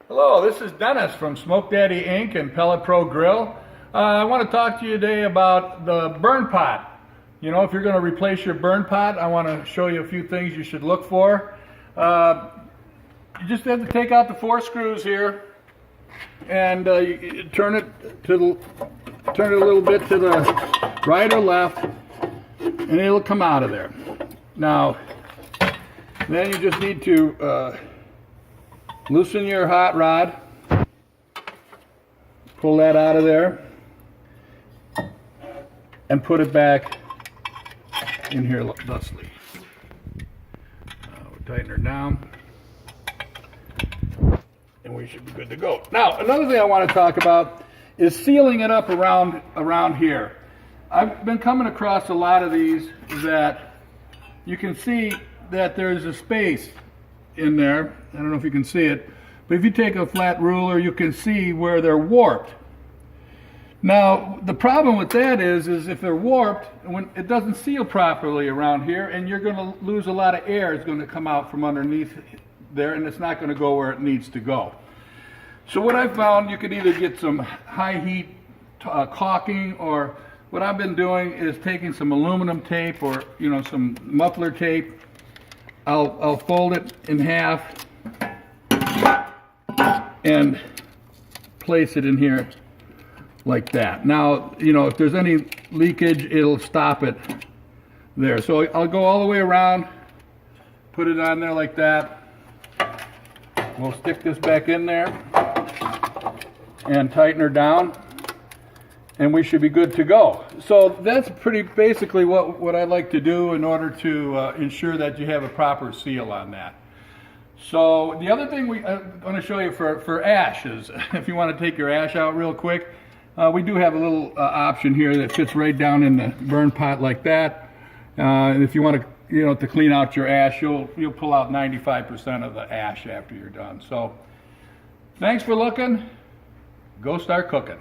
Hello, this is Dennis from Smoke Daddy Inc. and Pellet Pro Grill. I want to talk to you today about the Burnpot. You know, if you're going to replace your Burnpot, I want to show you a few things you should look for. You just have to take out the 4 screws here and you turn it a little bit to the right or left, and it'll come out of there. Now, then you just need to loosen your hot rod, pull that out of there, and put it back in here thusly. We'll tighten her down, and we should be good to go. Now, another thing I want to talk about is sealing it up around here. I've been coming across a lot of these that you can see that there's a space in there. I don't know if you can see it, but if you take a flat ruler, you can see where they're warped. Now, the problem with that is if they're warped, when it doesn't seal properly around here, and you're going to lose a lot of air is going to come out from underneath there, and it's not going to go where it needs to go. So what I found, you could either get some high heat caulking, or what I've been doing is taking some aluminum tape or some muffler tape. I'll fold it in half and place it in here like that. Now, if there's any leakage, it'll stop it there. So I'll go all the way around, put it on there like that. We'll stick this back in there and tighten her down, and we should be good to go. So that's pretty basically what I like to do in order to ensure that you have a proper seal on that. So the other thing I'm going to show you for ash is, if you want to take your ash out real quick, we do have a little option here that fits right down in the burn pot like that. And if you want to clean out your ash, you'll pull out 95% of the ash after you're done. So thanks for looking. Go start cooking.